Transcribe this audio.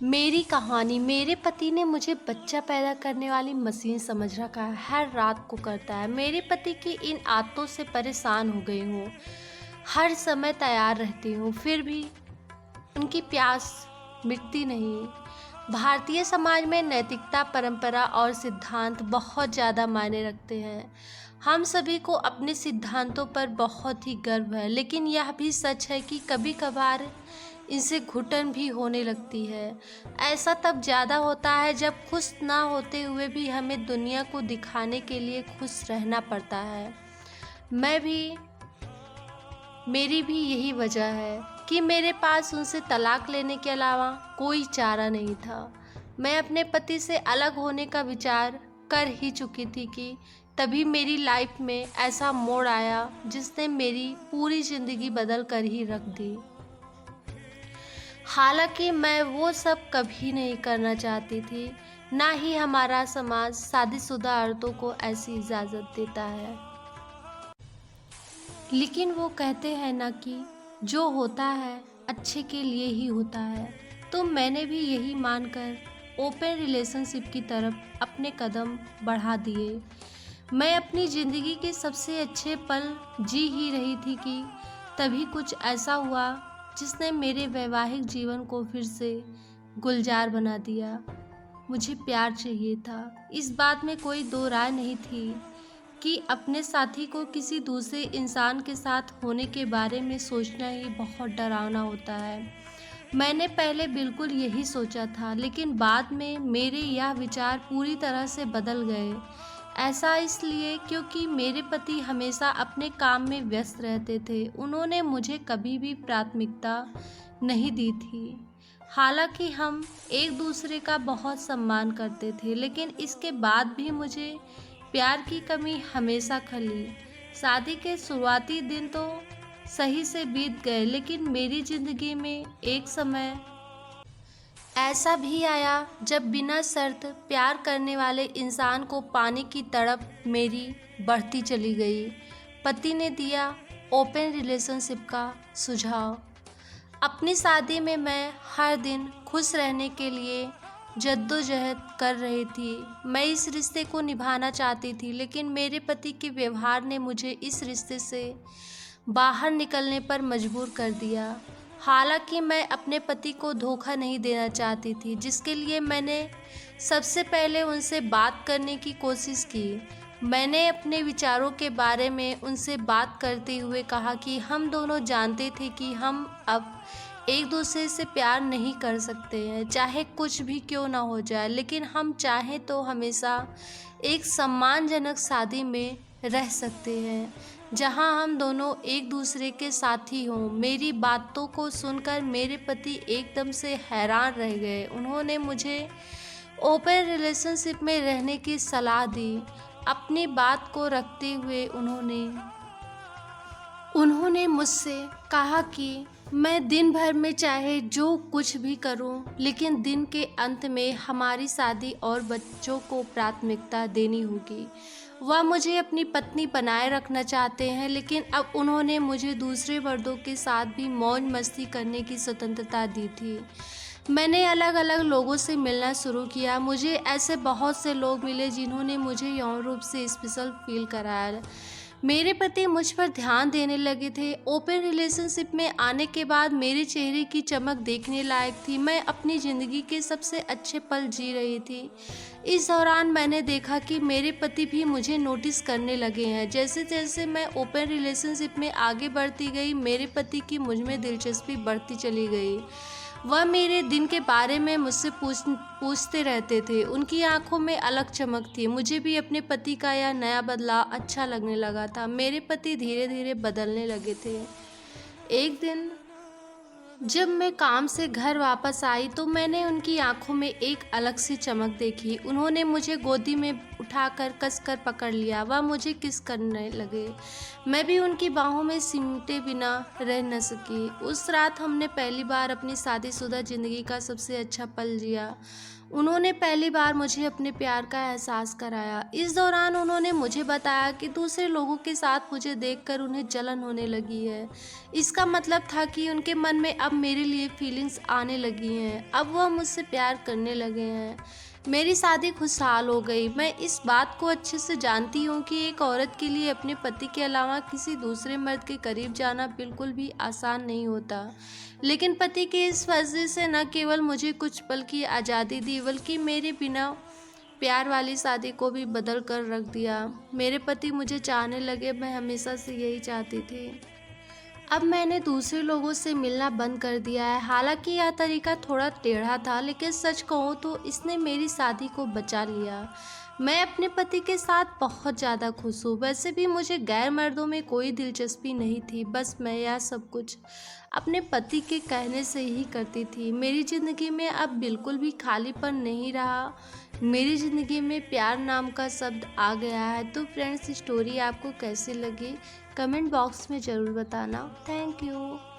मेरी कहानी। मेरे पति ने मुझे बच्चा पैदा करने वाली मशीन समझ रखा है। हर रात को करता है। मेरे पति की इन आदतों से परेशान हो गई हूँ। हर समय तैयार रहती हूँ, फिर भी उनकी प्यास मिटती नहीं। भारतीय समाज में नैतिकता, परंपरा और सिद्धांत बहुत ज़्यादा मायने रखते हैं। हम सभी को अपने सिद्धांतों पर बहुत ही गर्व है, लेकिन यह भी सच है कि कभी कभार इनसे घुटन भी होने लगती है। ऐसा तब ज़्यादा होता है जब खुश ना होते हुए भी हमें दुनिया को दिखाने के लिए खुश रहना पड़ता है। मैं भी मेरी भी यही वजह है कि मेरे पास उनसे तलाक लेने के अलावा कोई चारा नहीं था। मैं अपने पति से अलग होने का विचार कर ही चुकी थी कि तभी मेरी लाइफ में ऐसा मोड़ आया जिसने मेरी पूरी ज़िंदगी बदल कर ही रख दी। हालांकि मैं वो सब कभी नहीं करना चाहती थी, ना ही हमारा समाज शादीशुदा औरतों को ऐसी इजाज़त देता है। लेकिन वो कहते हैं ना कि जो होता है अच्छे के लिए ही होता है। तो मैंने भी यही मानकर ओपन रिलेशनशिप की तरफ अपने कदम बढ़ा दिए। मैं अपनी ज़िंदगी के सबसे अच्छे पल जी ही रही थी कि तभी कुछ ऐसा हुआ जिसने मेरे वैवाहिक जीवन को फिर से गुलजार बना दिया। मुझे प्यार चाहिए था, इस बात में कोई दो राय नहीं थी कि अपने साथी को किसी दूसरे इंसान के साथ होने के बारे में सोचना ही बहुत डरावना होता है। मैंने पहले बिल्कुल यही सोचा था, लेकिन बाद में मेरे यह विचार पूरी तरह से बदल गए। ऐसा इसलिए क्योंकि मेरे पति हमेशा अपने काम में व्यस्त रहते थे। उन्होंने मुझे कभी भी प्राथमिकता नहीं दी थी। हालांकि हम एक दूसरे का बहुत सम्मान करते थे, लेकिन इसके बाद भी मुझे प्यार की कमी हमेशा खली। शादी के शुरुआती दिन तो सही से बीत गए, लेकिन मेरी ज़िंदगी में एक समय ऐसा भी आया जब बिना शर्त प्यार करने वाले इंसान को पाने की तड़प मेरी बढ़ती चली गई। पति ने दिया ओपन रिलेशनशिप का सुझाव। अपनी शादी में मैं हर दिन खुश रहने के लिए जद्दोजहद कर रही थी। मैं इस रिश्ते को निभाना चाहती थी, लेकिन मेरे पति के व्यवहार ने मुझे इस रिश्ते से बाहर निकलने पर मजबूर कर दिया। हालांकि मैं अपने पति को धोखा नहीं देना चाहती थी, जिसके लिए मैंने सबसे पहले उनसे बात करने की कोशिश की। मैंने अपने विचारों के बारे में उनसे बात करते हुए कहा कि हम दोनों जानते थे कि हम अब एक दूसरे से प्यार नहीं कर सकते हैं, चाहे कुछ भी क्यों ना हो जाए, लेकिन हम चाहें तो हमेशा एक सम्मानजनक शादी में रह सकते हैं जहां हम दोनों एक दूसरे के साथी हों। मेरी बातों को सुनकर मेरे पति एकदम से हैरान रह गए। उन्होंने मुझे ओपन रिलेशनशिप में रहने की सलाह दी। अपनी बात को रखते हुए उन्होंने मुझसे कहा कि मैं दिन भर में चाहे जो कुछ भी करूं, लेकिन दिन के अंत में हमारी शादी और बच्चों को प्राथमिकता देनी होगी। वह मुझे अपनी पत्नी बनाए रखना चाहते हैं, लेकिन अब उन्होंने मुझे दूसरे मर्दों के साथ भी मौज मस्ती करने की स्वतंत्रता दी थी। मैंने अलग अलग लोगों से मिलना शुरू किया। मुझे ऐसे बहुत से लोग मिले जिन्होंने मुझे यौन रूप से स्पेशल फील कराया। मेरे पति मुझ पर ध्यान देने लगे थे। ओपन रिलेशनशिप में आने के बाद मेरे चेहरे की चमक देखने लायक थी। मैं अपनी ज़िंदगी के सबसे अच्छे पल जी रही थी। इस दौरान मैंने देखा कि मेरे पति भी मुझे नोटिस करने लगे हैं। जैसे जैसे मैं ओपन रिलेशनशिप में आगे बढ़ती गई, मेरे पति की मुझ में दिलचस्पी बढ़ती चली गई। वह मेरे दिन के बारे में मुझसे पूछते रहते थे। उनकी आंखों में अलग चमक थी। मुझे भी अपने पति का यह नया बदलाव अच्छा लगने लगा था। मेरे पति धीरे धीरे बदलने लगे थे। एक दिन जब मैं काम से घर वापस आई तो मैंने उनकी आंखों में एक अलग सी चमक देखी। उन्होंने मुझे गोदी में उठाकर कसकर पकड़ लिया। वह मुझे किस करने लगे। मैं भी उनकी बाहों में सिमटे बिना रह न सकी। उस रात हमने पहली बार अपनी शादीशुदा ज़िंदगी का सबसे अच्छा पल जिया। उन्होंने पहली बार मुझे अपने प्यार का एहसास कराया। इस दौरान उन्होंने मुझे बताया कि दूसरे लोगों के साथ मुझे देखकर उन्हें जलन होने लगी है। इसका मतलब था कि उनके मन में अब मेरे लिए फीलिंग्स आने लगी हैं। अब वह मुझसे प्यार करने लगे हैं। मेरी शादी खुशहाल हो गई। मैं इस बात को अच्छे से जानती हूँ कि एक औरत के लिए अपने पति के अलावा किसी दूसरे मर्द के करीब जाना बिल्कुल भी आसान नहीं होता। लेकिन पति के इस फैसले से न केवल मुझे कुछ पल की आज़ादी दी, बल्कि मेरे बिना प्यार वाली शादी को भी बदल कर रख दिया। मेरे पति मुझे चाहने लगे। मैं हमेशा से यही चाहती थी। अब मैंने दूसरे लोगों से मिलना बंद कर दिया है। हालांकि यह तरीका थोड़ा टेढ़ा था, लेकिन सच कहूँ तो इसने मेरी शादी को बचा लिया। मैं अपने पति के साथ बहुत ज़्यादा खुश हूँ। वैसे भी मुझे गैर मर्दों में कोई दिलचस्पी नहीं थी। बस मैं यह सब कुछ अपने पति के कहने से ही करती थी। मेरी ज़िंदगी में अब बिल्कुल भी खालीपन नहीं रहा। मेरी ज़िंदगी में प्यार नाम का शब्द आ गया है। तो फ्रेंड्स, स्टोरी आपको कैसी लगी कमेंट बॉक्स में ज़रूर बताना। Thank you.